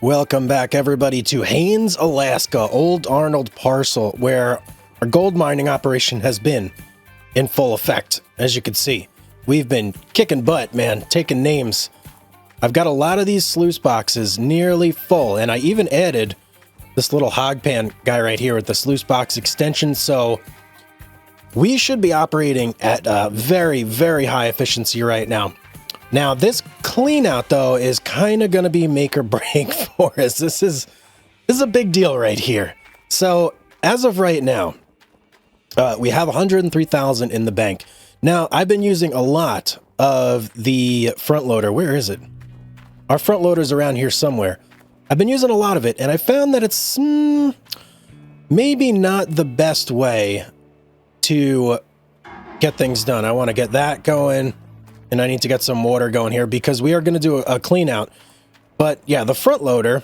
Welcome back, everybody, to Haines, Alaska, Old Arnold Parcel, where our gold mining operation has been in full effect. As you can see, we've been kicking butt, man, taking names. I've got a lot of these sluice boxes nearly full, and I even added this little hog pan guy right here with the sluice box extension, so we should be operating at very, very high efficiency right now. Now, this clean out, though, is kind of going to be make or break for us. This is a big deal right here. So, as of right now, we have 103,000 in the bank. Now, I've been using a lot of the front loader. Where is it? Our front loader's around here somewhere. I've been using a lot of it, and I found that it's maybe not the best way to get things done. I want to get that going. And I need to get some water going here because we are going to do a clean out. But yeah, the front loader,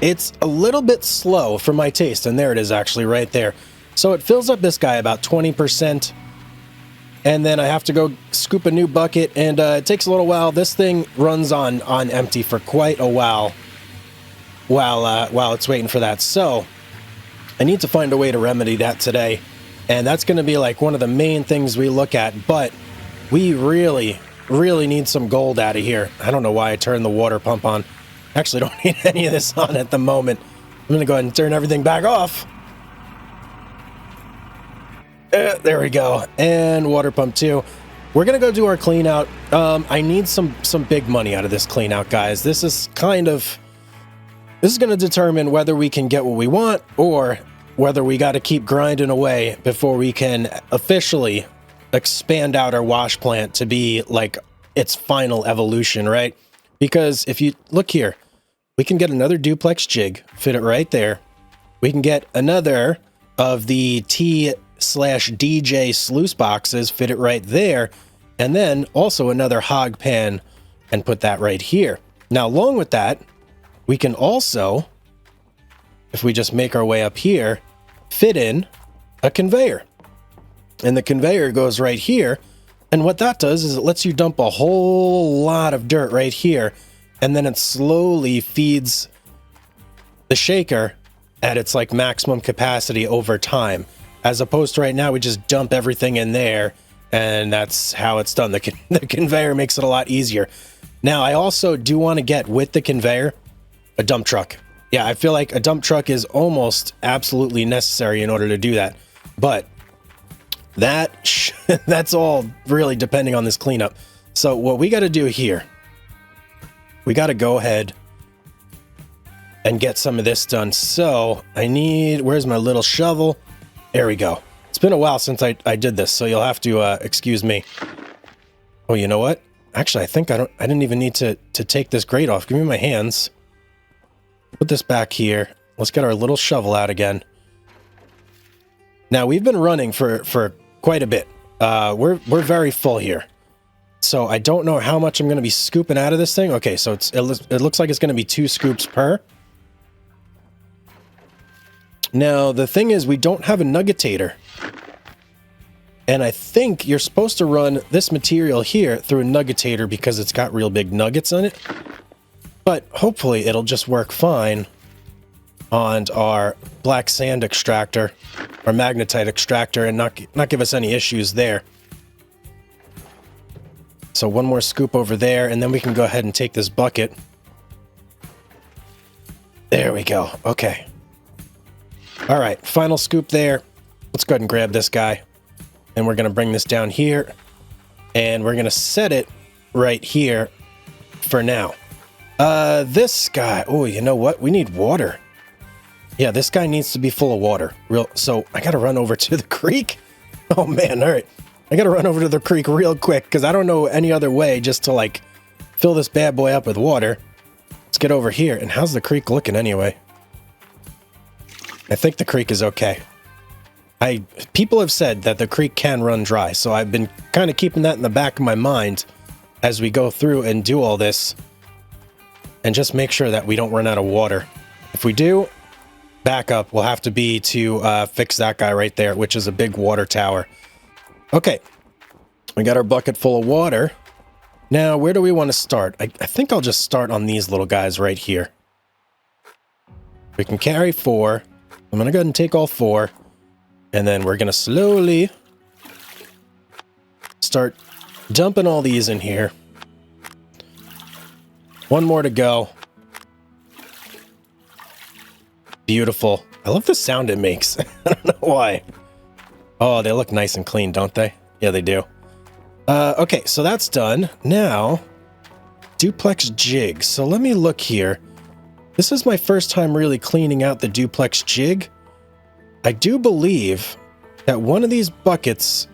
it's a little bit slow for my taste. And there it is actually right there. So it fills up this guy about 20%. And then I have to go scoop a new bucket. And it takes a little while. This thing runs on empty for quite a while it's waiting for that. So I need to find a way to remedy that today. And that's going to be like one of the main things we look at. But we really, really need some gold out of here. I don't know why I turned the water pump on. Actually, don't need any of this on at the moment. I'm going to go ahead and turn everything back off. There we go. And water pump 2. We're going to go do our clean out. I need some big money out of this clean out, guys. This is going to determine whether we can get what we want or whether we got to keep grinding away before we can officially expand out our wash plant to be like its final evolution, right? Because if you look here, we can get another duplex jig, fit it right there. We can get another of the T/DJ sluice boxes, fit it right there. And then also another hog pan and put that right here. Now, along with that, we can also, if we just make our way up here, fit in a conveyor. And the conveyor goes right here. And what that does is it lets you dump a whole lot of dirt right here. And then it slowly feeds the shaker at its like maximum capacity over time. As opposed to right now, we just dump everything in there. And that's how it's done. The conveyor makes it a lot easier. Now, I also do want to get with the conveyor a dump truck. Yeah, I feel like a dump truck is almost absolutely necessary in order to do that. But that's all really depending on this cleanup. So what we got to do here, we got to go ahead and get some of this done. So where's my little shovel? There we go. It's been a while since I did this, so you'll have to excuse me. Oh, you know what? Actually, I think I didn't even need to take this grate off. Give me my hands. Put this back here. Let's get our little shovel out again. Now, we've been running for quite a bit. We're very full here. So I don't know how much I'm going to be scooping out of this thing. Okay, so it looks like it's going to be 2 scoops per. Now, the thing is, we don't have a nuggetator. And I think you're supposed to run this material here through a nuggetator because it's got real big nuggets on it. But hopefully it'll just work fine on our black sand extractor, our magnetite extractor, and not give us any issues there. So one more scoop over there, and then we can go ahead and take this bucket. There we go. Okay. All right, final scoop there. Let's go ahead and grab this guy. And we're going to bring this down here. And we're going to set it right here for now. This guy, oh, you know what? We need water. Yeah, this guy needs to be full of water. So I got to run over to the creek. Oh, man. All right. I got to run over to the creek real quick because I don't know any other way just to, like, fill this bad boy up with water. Let's get over here. And how's the creek looking anyway? I think the creek is okay. People have said that the creek can run dry, so I've been kind of keeping that in the back of my mind as we go through and do all this. And just make sure that we don't run out of water. If we do, backup will have to be to fix that guy right there, which is a big water tower. Okay, we got our bucket full of water. Now, where do we want to start? I think I'll just start on these little guys right here. We can carry 4. I'm going to go ahead and take all 4. And then we're going to slowly start dumping all these in here. 1 more to go. Beautiful. I love the sound it makes. I don't know why. Oh, they look nice and clean, don't they? Yeah, they do. Okay, so that's done. Now, duplex jig. So let me look here. This is my first time really cleaning out the duplex jig. I do believe that one of these buckets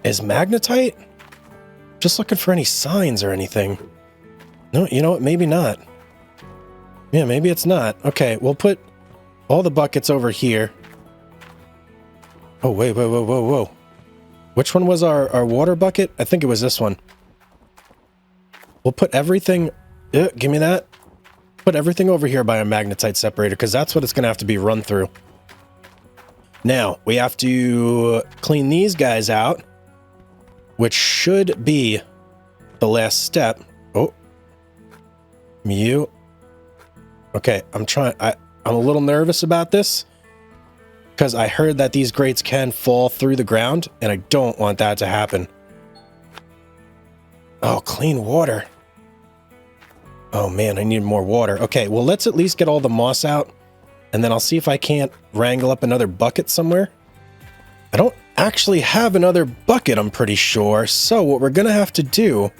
is magnetite. Just looking for any signs or anything. No, you know what? Maybe not. Yeah, maybe it's not. Okay, we'll put all the buckets over here. Oh, wait, whoa, whoa, whoa, whoa. Which one was our water bucket? I think it was this one. We'll put everything... give me that. Put everything over here by a magnetite separator, because that's what it's going to have to be run through. Now, we have to clean these guys out, which should be the last step. Oh. Okay, I'm a little nervous about this, because I heard that these grates can fall through the ground, and I don't want that to happen. Oh, clean water. Oh man, I need more water. Okay, well, let's at least get all the moss out, and then I'll see if I can't wrangle up another bucket somewhere. I don't actually have another bucket, I'm pretty sure. So what we're going to have to do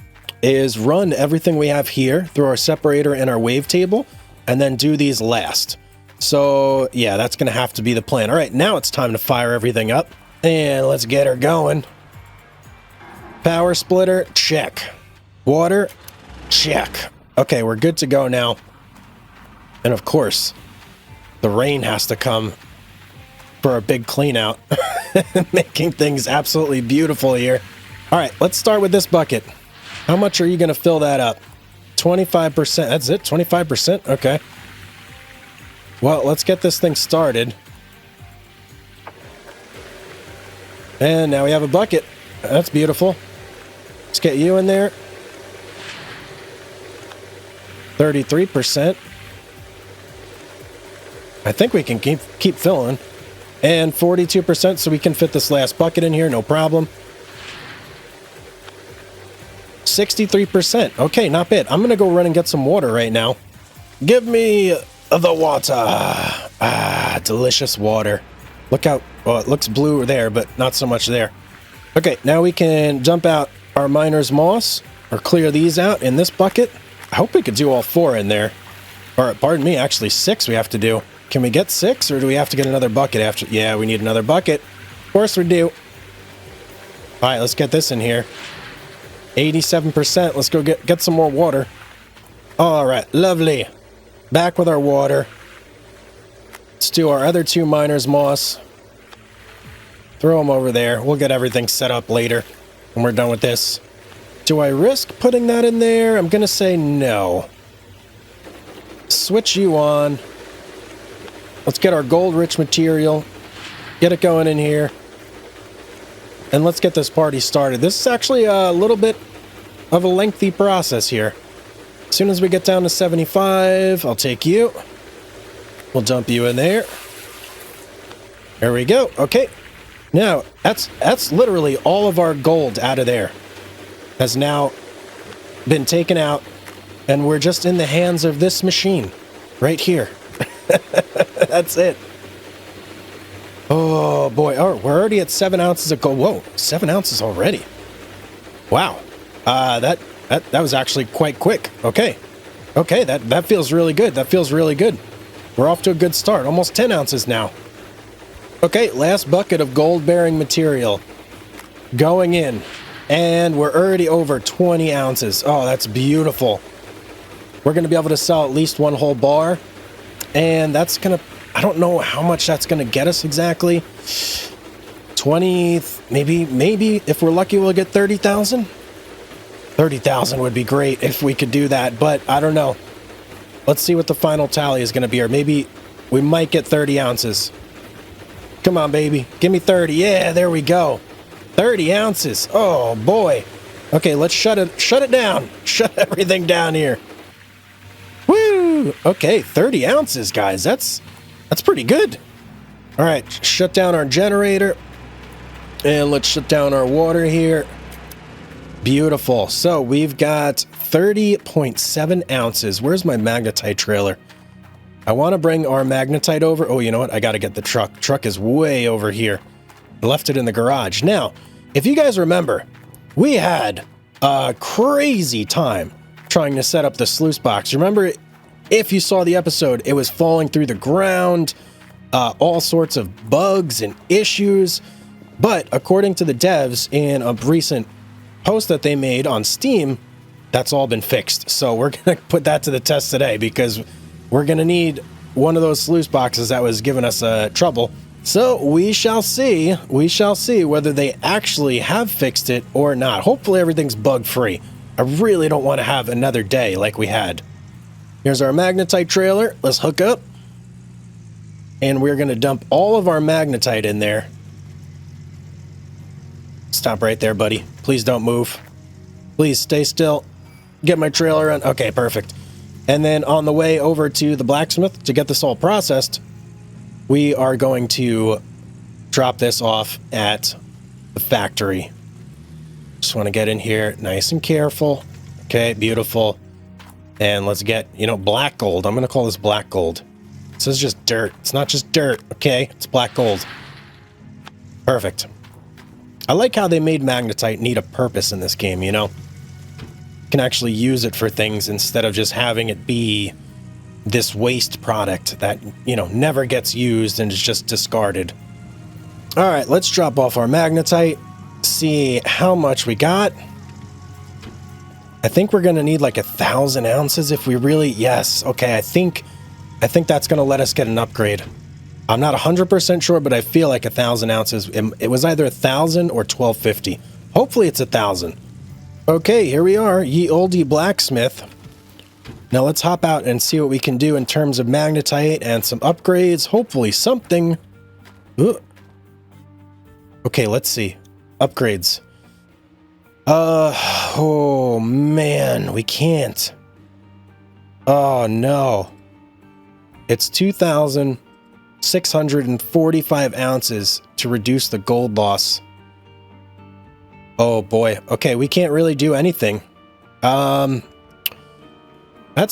is run everything we have here through our separator and our wavetable, and then do these last. So yeah, that's going to have to be the plan. All right, now it's time to fire everything up, and let's get her going. Power splitter, check. Water, check. Okay, we're good to go now. And of course, the rain has to come for a big clean out. Making things absolutely beautiful here. All right, let's start with this bucket. How much are you going to fill that up? 25%. That's it? 25%? Okay. Well, let's get this thing started. And now we have a bucket. That's beautiful. Let's get you in there. 33%. I think we can keep filling. And 42%, so we can fit this last bucket in here, no problem. 63%. Okay, not bad. I'm going to go run and get some water right now. Give me the water. Ah, delicious water. Look how, well, it looks blue there, but not so much there. Okay, now we can dump out our miner's moss, or clear these out in this bucket. I hope we could do all 4 in there. Or, pardon me, actually 6 we have to do. Can we get 6, or do we have to get another bucket after? Yeah, we need another bucket. Of course we do. All right, let's get this in here. 87%. Let's go get some more water. All right, lovely. Back with our water. Let's do our other 2 miners' moss. Throw them over there. We'll get everything set up later when we're done with this. Do I risk putting that in there? I'm going to say no. Switch you on. Let's get our gold-rich material. Get it going in here. And let's get this party started. This is actually a little bit of a lengthy process here. As soon as we get down to 75, I'll take you. We'll dump you in there. There we go. Okay. Now, that's literally all of our gold out of there. Has now been taken out, and we're just in the hands of this machine right here. That's it. Oh boy. Oh, we're already at 7 ounces of gold. Whoa, 7 ounces already. Wow. That was actually quite quick. Okay. Okay, that feels really good. That feels really good. We're off to a good start. Almost 10 ounces now. Okay, last bucket of gold-bearing material going in. And we're already over 20 ounces. Oh, that's beautiful. We're going to be able to sell at least 1 whole bar. And that's going to... I don't know how much that's going to get us exactly. 20... Maybe, if we're lucky, we'll get 30,000. 30,000 would be great if we could do that. But I don't know. Let's see what the final tally is going to be. Or maybe we might get 30 ounces. Come on, baby. Give me 30. Yeah, there we go. 30 ounces. Oh, boy. Okay, let's shut it down. Shut everything down here. Woo! Ooh, okay, 30 ounces, guys. That's pretty good. All right, shut down our generator. And let's shut down our water here. Beautiful. So we've got 30.7 ounces. Where's my magnetite trailer? I want to bring our magnetite over. Oh, you know what? I got to get the truck. Truck is way over here. I left it in the garage. Now, if you guys remember, we had a crazy time trying to set up the sluice box. Remember, if you saw the episode, it was falling through the ground, all sorts of bugs and issues. But according to the devs in a recent post that they made on Steam, that's all been fixed. So we're going to put that to the test today because we're going to need one of those sluice boxes that was giving us trouble. So we shall see. We shall see whether they actually have fixed it or not. Hopefully everything's bug-free. I really don't want to have another day like we had. Here's our magnetite trailer. Let's hook up. And we're going to dump all of our magnetite in there. Stop right there, buddy. Please don't move. Please stay still. Get my trailer on. Okay, perfect. And then on the way over to the blacksmith to get this all processed, we are going to drop this off at the factory. Just want to get in here nice and careful. Okay, beautiful. And let's get, black gold. I'm going to call this black gold. This is just dirt. It's not just dirt, okay? It's black gold. Perfect. I like how they made magnetite need a purpose in this game, You can actually use it for things instead of just having it be this waste product that, never gets used and is just discarded. All right, let's drop off our magnetite, see how much we got. I think we're going to need like 1,000 ounces if we really, yes. Okay, I think that's going to let us get an upgrade. I'm not 100% sure, but I feel like 1,000 ounces. It was either 1,000 or 1,250. Hopefully it's 1,000. Okay, here we are, ye olde blacksmith. Now let's hop out and see what we can do in terms of magnetite and some upgrades. Hopefully something. Ooh. Okay, let's see. Upgrades. Oh man, we can't. Oh no. It's 2,645 ounces to reduce the gold loss. Oh boy. Okay, we can't really do anything. That's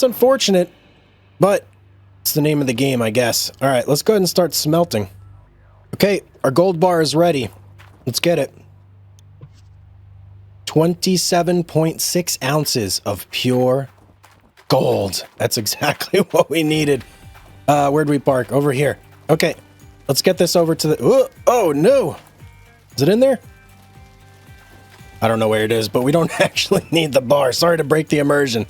unfortunate, but it's the name of the game, I guess. All right, let's go ahead and start smelting. Okay, our gold bar is ready. Let's get it. 27.6 ounces of pure gold. That's exactly what we needed. Where'd we park? Over here. Okay, let's get this over to the... Oh, no. Is it in there? I don't know where it is, but we don't actually need the bar. Sorry to break the immersion.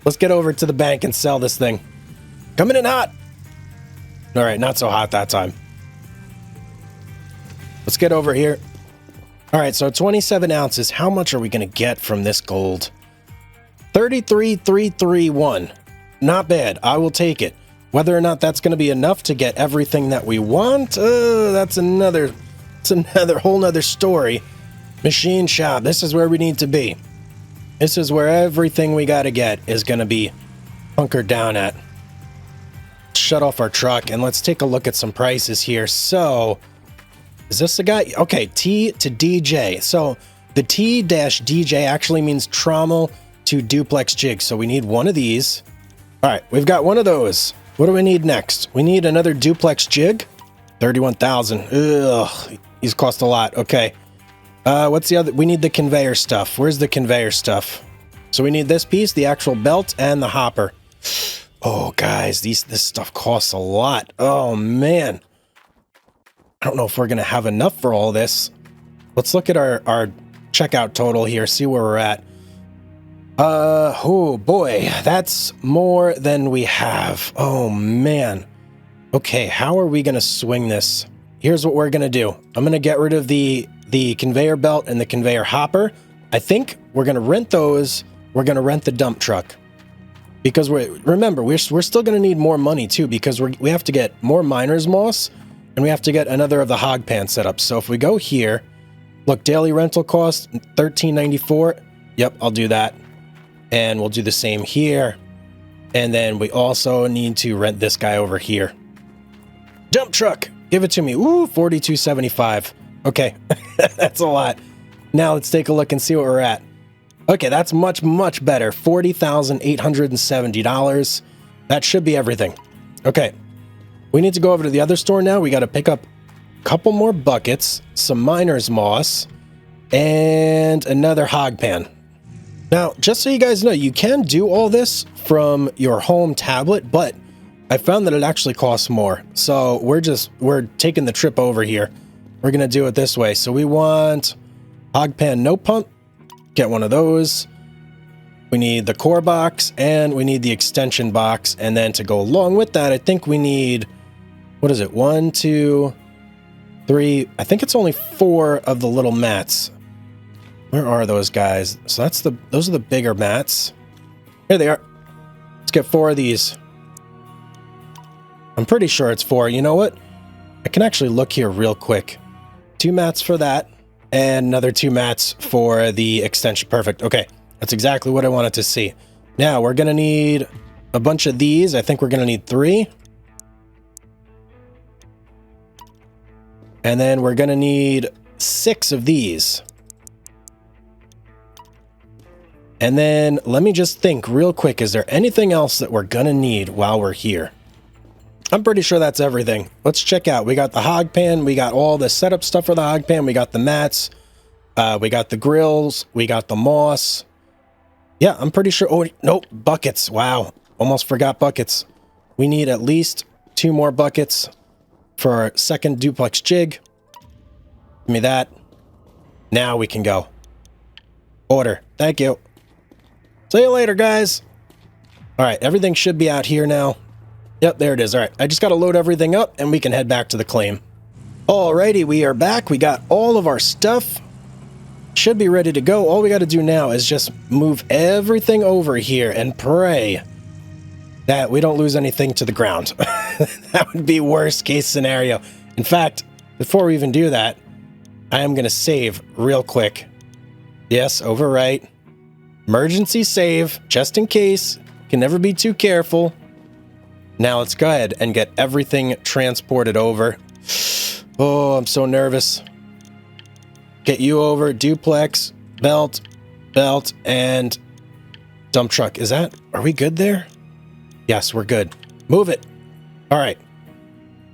Let's get over to the bank and sell this thing. Coming in hot. All right, not so hot that time. Let's get over here. All right, so 27 ounces. How much are we going to get from this gold? 33,331. Not bad. I will take it. Whether or not that's going to be enough to get everything that we want, that's another whole nother story. Machine shop. This is where we need to be. This is where everything we got to get is going to be hunkered down at. Shut off our truck and let's take a look at some prices here. So, is this the guy? Okay, T to DJ. So, the T-DJ actually means trommel to duplex jig. So, we need one of these. All right, we've got one of those. What do we need next? We need another duplex jig. 31,000. Ugh, these cost a lot. Okay. What's the other? We need the conveyor stuff. Where's the conveyor stuff? So we need this piece, the actual belt, and the hopper. Oh, guys, this stuff costs a lot. Oh, man. I don't know if we're going to have enough for all this. Let's look at our checkout total here, see where we're at. Oh, boy, that's more than we have. Oh, man. Okay, how are we going to swing this? Here's what we're going to do. I'm going to get rid of the conveyor belt and the conveyor hopper. I think we're going to rent those. We're going to rent the dump truck. Because remember, we're still going to need more money too, because we have to get more miner's moss and we have to get another of the hog pans set up. So if we go here, look, daily rental cost $13.94. Yep, I'll do that. And we'll do the same here. And then we also need to rent this guy over here. Dump truck, give it to me. Ooh, $42.75. Okay, that's a lot. Now let's take a look and see what we're at. Okay, that's much, much better. $40,870. That should be everything. Okay, we need to go over to the other store now. We got to pick up a couple more buckets, some miner's moss, and another hog pan. Now, just so you guys know, you can do all this from your home tablet, but I found that it actually costs more. So we're taking the trip over here. We're going to do it this way. So we want hog pan no pump. Get one of those. We need the core box and we need the extension box. And then to go along with that, I think we need, what is it? 1, 2, 3. I think it's only 4 of the little mats. Where are those guys? So those are the bigger mats. Here they are. Let's get 4 of these. I'm pretty sure it's 4. You know what? I can actually look here real quick. 2 mats for that and another 2 mats for the extension. Perfect. Okay. That's exactly what I wanted to see. Now we're going to need a bunch of these. I think we're going to need 3. And then we're going to need 6 of these. And then let me just think real quick. Is there anything else that we're going to need while we're here? I'm pretty sure that's everything. Let's check out. We got the hog pan. We got all the setup stuff for the hog pan. We got the mats. We got the grills. We got the moss. Yeah, I'm pretty sure. Oh, nope. Buckets. Wow. Almost forgot buckets. We need at least 2 more buckets for our second duplex jig. Give me that. Now we can go. Order. Thank you. See you later, guys. All right, everything should be out here now. Yep, there it is. All right, I just got to load everything up and we can head back to the claim. Alrighty, we are back. We got all of our stuff. Should be ready to go. All we got to do now is just move everything over here and pray that we don't lose anything to the ground. That would be worst case scenario. In fact, before we even do that, I am going to save real quick. Yes, overwrite. Emergency save, just in case. Can never be too careful. Now let's go ahead and get everything transported over. Oh, I'm so nervous. Get you over, duplex, belt, and dump truck. Are we good there? Yes, we're good. Move it. All right.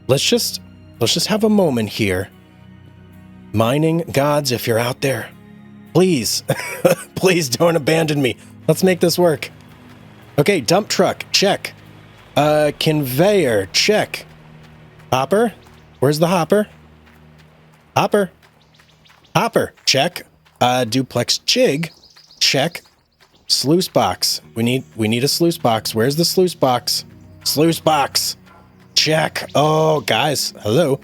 Let's just have a moment here. Mining gods, if you're out there, please, please don't abandon me. Let's make this work. Okay, dump truck, check. Conveyor, check. Hopper, where's the hopper? Hopper, check. Duplex jig, check. Sluice box, we need a sluice box. Where's the sluice box? Sluice box, check. Oh, guys, hello.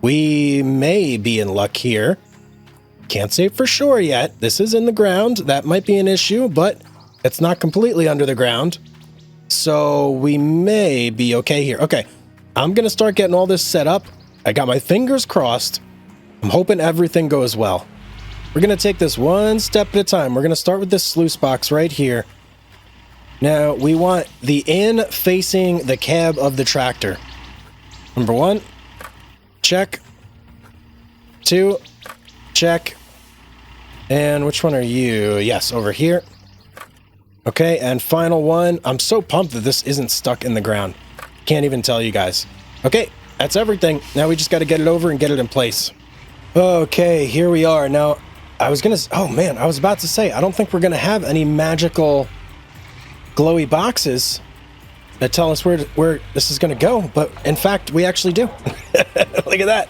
We may be in luck here. Can't say for sure yet. This is in the ground. That might be an issue, but it's not completely under the ground. So we may be okay here. Okay, I'm going to start getting all this set up. I got my fingers crossed. I'm hoping everything goes well. We're going to take this one step at a time. We're going to start with this sluice box right here. Now, we want the in facing the cab of the tractor. Number 1, check. 2, check. And which one are you? Yes, over here. Okay, and final one. I'm so pumped that this isn't stuck in the ground. Can't even tell you guys. Okay, that's everything. Now we just got to get it over and get it in place. Okay, here we are. Now, I was about to say, I don't think we're going to have any magical glowy boxes that tell us where this is going to go. But in fact, we actually do. Look at that.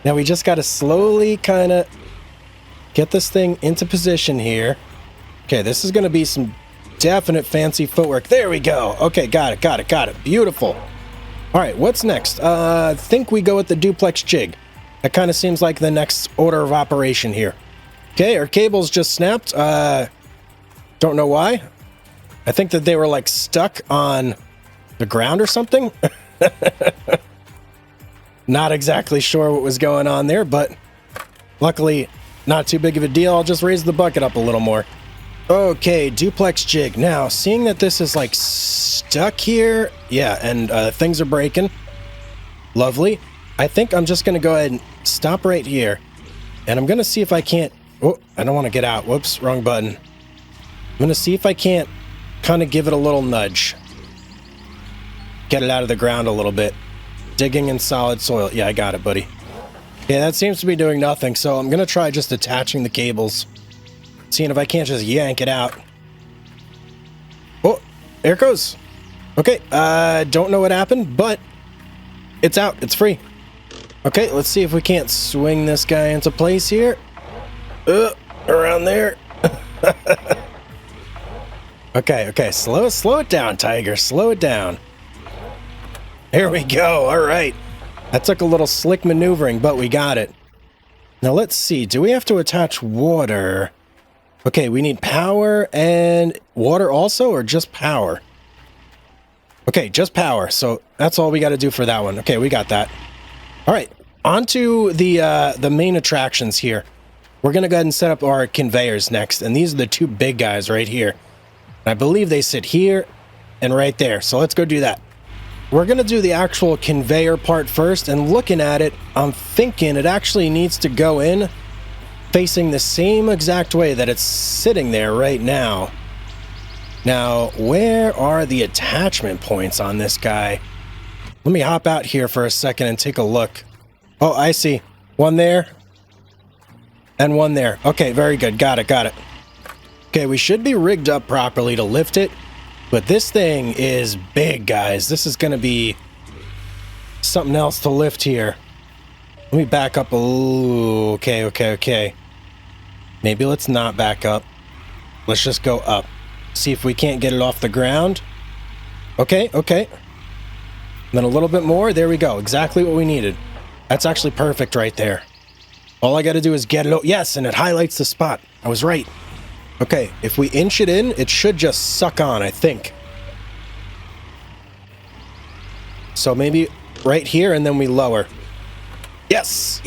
Now we just got to slowly kind of get this thing into position here. Okay, this is going to be some definite fancy footwork. There we go. Okay, got it. Beautiful. All right, what's next? I think we go with the duplex jig. That kind of seems like the next order of operation here. Okay, our cables just snapped. Don't know why. I think that they were like stuck on the ground or something. Not exactly sure what was going on there, but luckily not too big of a deal. I'll just raise the bucket up a little more. Okay, duplex jig. Now, seeing that this is like stuck here, yeah, and things are breaking. Lovely. I think I'm just going to go ahead and stop right here. And I'm going to see if I can't... Oh, I don't want to get out. Whoops, wrong button. I'm going to see if I can't kind of give it a little nudge. Get it out of the ground a little bit. Digging in solid soil. Yeah, I got it, buddy. Yeah, that seems to be doing nothing, so I'm going to try just attaching the cables. Seeing if I can't just yank it out. Oh, there it goes. Okay, don't know what happened, but it's out. It's free. Okay, let's see if we can't swing this guy into place here. Around there. Okay, slow it down, Tiger. Slow it down. Here we go. All right. That took a little slick maneuvering, but we got it. Now let's see. Do we have to attach water? Okay, we need power and water also, or just power? Okay, just power. So that's all we got to do for that one. Okay, we got that. All right, on to the main attractions here. We're going to go ahead and set up our conveyors next, and these are the two big guys right here. I believe they sit here and right there, so let's go do that. We're going to do the actual conveyor part first, and looking at it, I'm thinking it actually needs to go in facing the same exact way that it's sitting there right now. Now, where are the attachment points on this guy? Let me hop out here for a second and take a look. Oh, I see. One there. And one there. Okay, very good. Got it. Okay, we should be rigged up properly to lift it. But this thing is big, guys. This is going to be something else to lift here. Let me back up a little. Okay. Maybe let's not back up. Let's just go up. See if we can't get it off the ground. Okay. Then a little bit more. There we go. Exactly what we needed. That's actually perfect right there. All I got to do is get it. Yes, and it highlights the spot. I was right. Okay, if we inch it in, it should just suck on, I think. So maybe right here, and then we lower. Yes.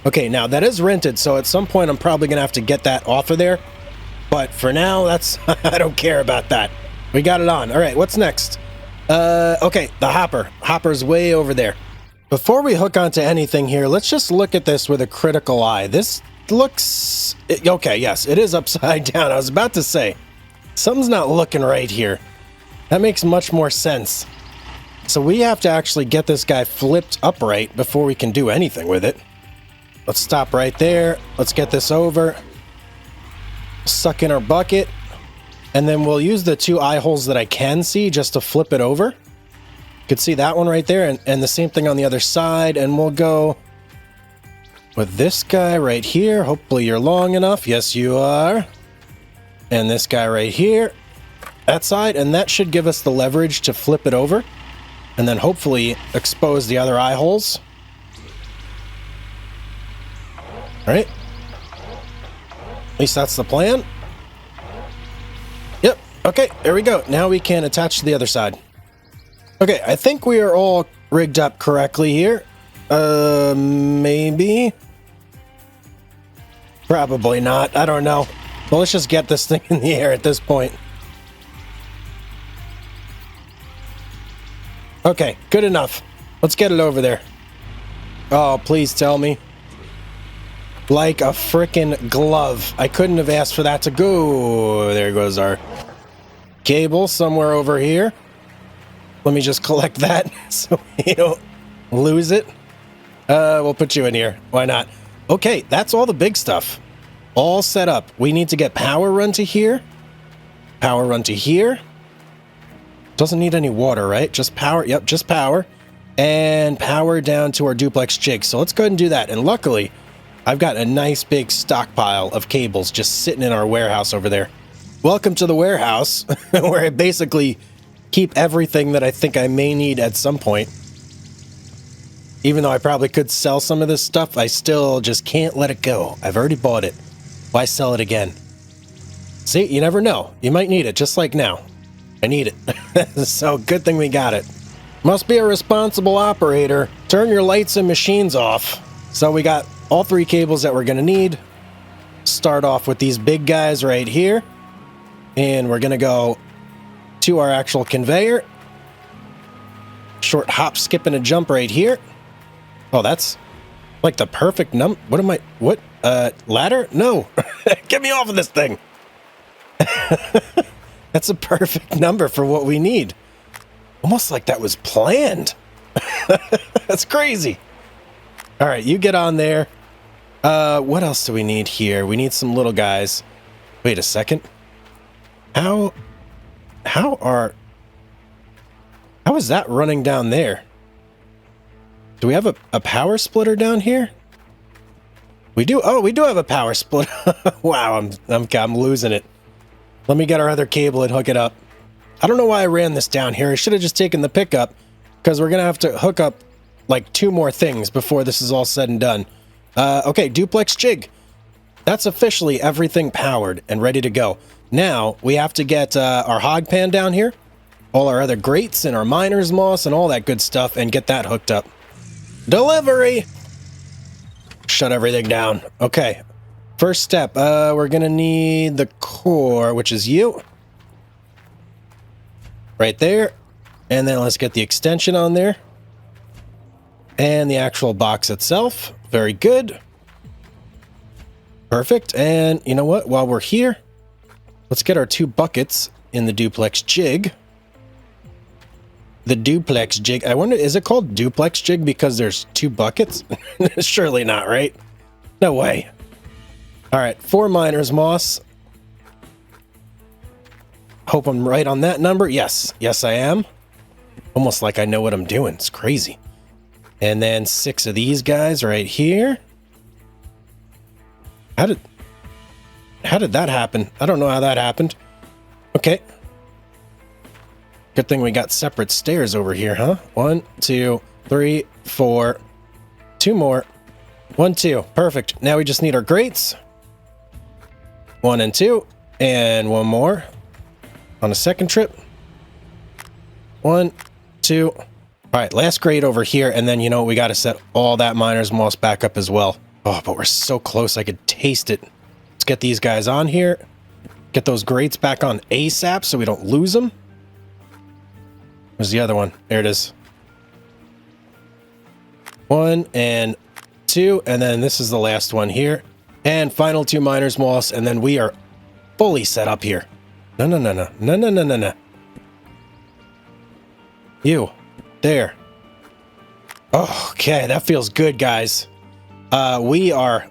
Okay, now that is rented, so at some point I'm probably going to have to get that off of there. But for now, that's... I don't care about that. We got it on. All right, what's next? Okay, the hopper. Hopper's way over there. Before we hook onto anything here, let's just look at this with a critical eye. This looks... Okay, yes, it is upside down. I was about to say, something's not looking right here. That makes much more sense. So we have to actually get this guy flipped upright before we can do anything with it. Let's stop right there. Let's get this over. Suck in our bucket. And then we'll use the two eye holes that I can see just to flip it over. You can see that one right there, and the same thing on the other side. And we'll go with this guy right here. Hopefully you're long enough. Yes, you are. And this guy right here. That side. And that should give us the leverage to flip it over. And then hopefully expose the other eye holes. All right. At least that's the plan. Yep. Okay, there we go. Now we can attach to the other side. Okay, I think we are all rigged up correctly here. Maybe. Probably not. I don't know. Well, let's just get this thing in the air at this point. Okay, good enough. Let's get it over there. Oh, please tell me. Like a frickin' glove. I couldn't have asked for that to go. There goes our cable somewhere over here. Let me just collect that so we don't lose it. We'll put you in here. Why not? Okay, that's all the big stuff. All set up. We need to get power run to here. Power run to here. Doesn't need any water, right? Just power. Yep, just power. And power down to our duplex jig. So let's go ahead and do that. And luckily, I've got a nice big stockpile of cables just sitting in our warehouse over there. Welcome to the warehouse, where I basically keep everything that I think I may need at some point. Even though I probably could sell some of this stuff, I still just can't let it go. I've already bought it. Why sell it again? See, you never know. You might need it, just like now. I need it. So good thing we got it. Must be a responsible operator. Turn your lights and machines off. So we got all three cables that we're going to need. start off with these big guys right here. And we're going to go to our actual conveyor. Short hop, skip, and a jump right here. Oh, that's like the perfect what am I, what? Ladder? No. Get me off of this thing. That's a perfect number for what we need. Almost like that was planned. That's crazy. All right, you get on there. What else do we need here? We need some little guys. Wait a second. How is that running down there? Do we have a power splitter down here? We do. Oh, we do have a power splitter. Wow, I'm losing it. Let me get our other cable and hook it up. I don't know why I ran this down here. I should have just taken the pickup, because we're gonna have to hook up like 2 more things before this is all said and done. Okay, duplex jig. That's officially everything powered and ready to go. Now we have to get our hog pan down here, all our other grates and our miner's moss and all that good stuff, and get that hooked up. Delivery! Shut everything down. Okay, first step, we're gonna need the core, which is you. Right there. And then let's get the extension on there. And the actual box itself. Very good. Perfect. And you know what? While we're here, let's get our 2 buckets in the duplex jig. The duplex jig. I wonder, is it called duplex jig because there's 2 buckets? Surely not, right? No way. All right, 4 miner's moss. Hope I'm right on that number. Yes. Yes, I am. Almost like I know what I'm doing. It's crazy. And then 6 of these guys right here. How did that happen? I don't know how that happened. Okay. Good thing we got separate stairs over here, huh? 1, 2, 3, 4. 2 more. 1, 2. Perfect. Now we just need our grates. 1 and 2. And 1 more. On a second trip. 1, 2. All right, last grate over here, and then, you know, we got to set all that miner's moss back up as well. Oh, but we're so close, I could taste it. Let's get these guys on here. Get those grates back on ASAP so we don't lose them. Where's the other one? There it is. 1 and 2, and then this is the last one here. And final 2 miner's moss, and then we are fully set up here. No. You. There. Okay, that feels good, guys. We are,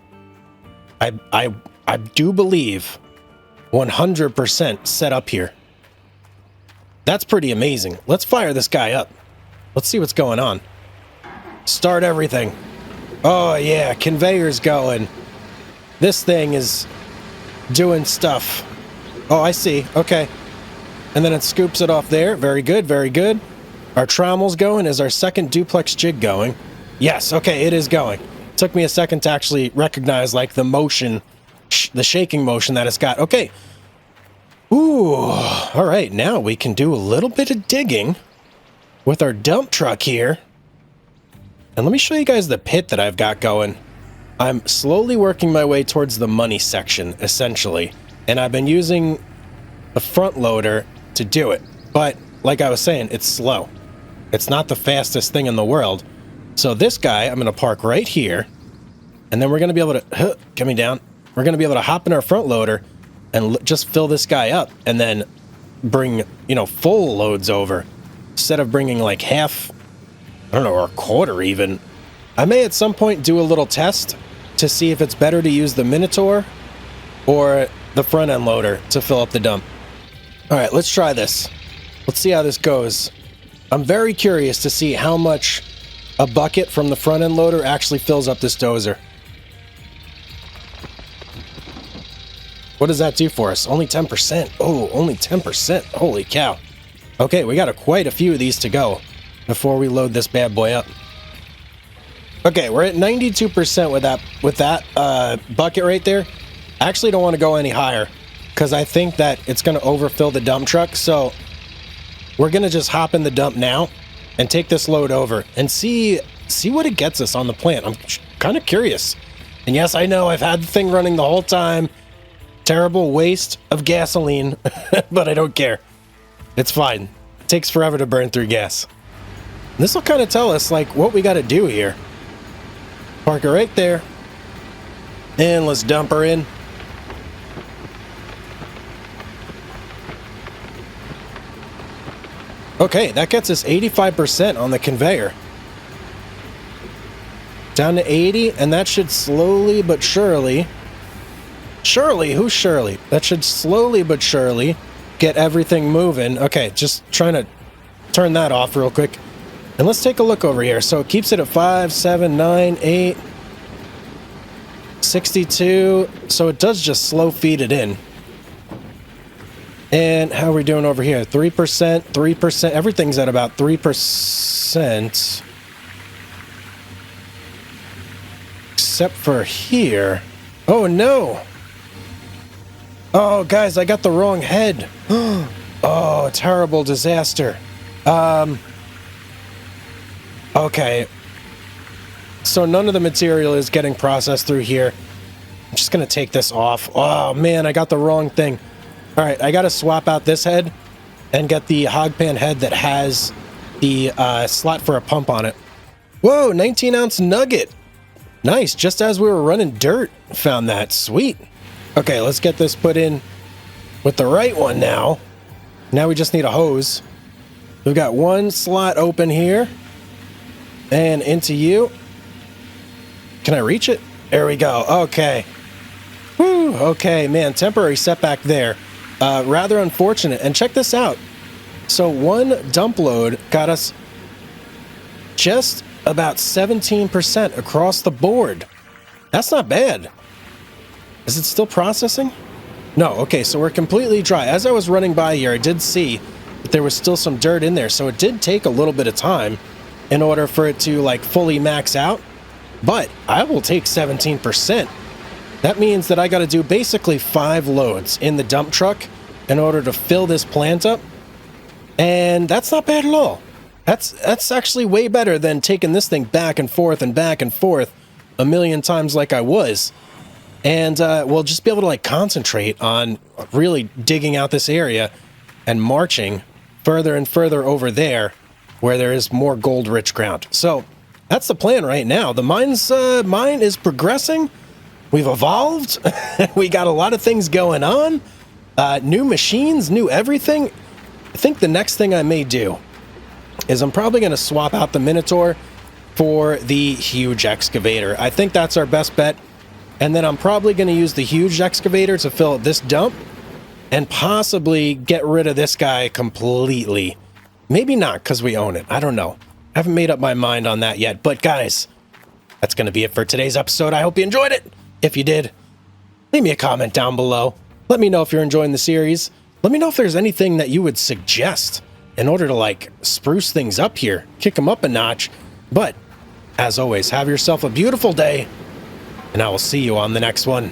I do believe, 100% set up here. That's pretty amazing. Let's fire this guy up. Let's see what's going on. Start everything. Oh, yeah, conveyor's going. This thing is doing stuff. Oh, I see. Okay. And then it scoops it off there. Very good, very good. Our trommel's going. Is our second duplex jig going? Yes, okay, it is going. Took me a second to actually recognize, like, the motion, the shaking motion that it's got. Okay. Ooh, all right, now we can do a little bit of digging with our dump truck here. And let me show you guys the pit that I've got going. I'm slowly working my way towards the money section, essentially. And I've been using a front loader to do it. But, like I was saying, it's slow. It's not the fastest thing in the world. So this guy, I'm going to park right here. And then we're going to be able to... get me down. We're going to be able to hop in our front loader and just fill this guy up. And then bring, you know, full loads over. Instead of bringing like half, I don't know, or a quarter even. I may at some point do a little test to see if it's better to use the Minotaur or the front end loader to fill up the dump. All right, let's try this. Let's see how this goes. I'm very curious to see how much a bucket from the front end loader actually fills up this dozer. What does that do for us? Only 10%. Oh, only 10%. Holy cow. Okay, we got quite a few of these to go before we load this bad boy up. Okay, we're at 92% with that bucket right there. I actually don't want to go any higher because I think that it's going to overfill the dump truck. So we're going to just hop in the dump now and take this load over and see what it gets us on the plant. I'm kind of curious. And yes, I know I've had the thing running the whole time. Terrible waste of gasoline, but I don't care. It's fine. It takes forever to burn through gas. This will kind of tell us, like, what we got to do here. Park her right there. And let's dump her in. Okay, that gets us 85% on the conveyor. Down to 80, and that should slowly but surely... Surely? Who's Shirley? That should slowly but surely get everything moving. Okay, just trying to turn that off real quick. And let's take a look over here. So it keeps it at 5, 7, 9, 8, 62. So it does just slow feed it in. And how are we doing over here? 3%, 3%. Everything's at about 3%. Except for here. Oh, no. Oh, guys, I got the wrong head. Oh, terrible disaster. Okay. So none of the material is getting processed through here. I'm just going to take this off. Oh, man, I got the wrong thing. All right, I got to swap out this head and get the hog pan head that has the slot for a pump on it. Whoa, 19-ounce nugget. Nice, just as we were running dirt, found that. Sweet. Okay, let's get this put in with the right one now. Now we just need a hose. We've got one slot open here. And into you. Can I reach it? There we go. Okay. Whew, okay, man, temporary setback there. Rather unfortunate. And check this out. So one dump load got us just about 17% across the board. That's not bad. Is it still processing? No, okay, so we're completely dry. As I was running by here, I did see that there was still some dirt in there, so it did take a little bit of time in order for it to, like, fully max out. But I will take 17%. That means that I got to do basically 5 loads in the dump truck in order to fill this plant up. And that's not bad at all. That's actually way better than taking this thing back and forth a million times like I was. And we'll just be able to, like, concentrate on really digging out this area and marching further and further over there where there is more gold-rich ground. So that's the plan right now. The mine is progressing. We've evolved. We got a lot of things going on. New machines, new everything. I think the next thing I may do is I'm probably going to swap out the Minotaur for the huge excavator. I think that's our best bet. And then I'm probably going to use the huge excavator to fill this dump and possibly get rid of this guy completely. Maybe not, because we own it. I don't know. I haven't made up my mind on that yet. But guys, that's going to be it for today's episode. I hope you enjoyed it. If you did, leave me a comment down below. Let me know if you're enjoying the series. Let me know if there's anything that you would suggest in order to, like, spruce things up here, kick them up a notch. But as always, have yourself a beautiful day, and I will see you on the next one.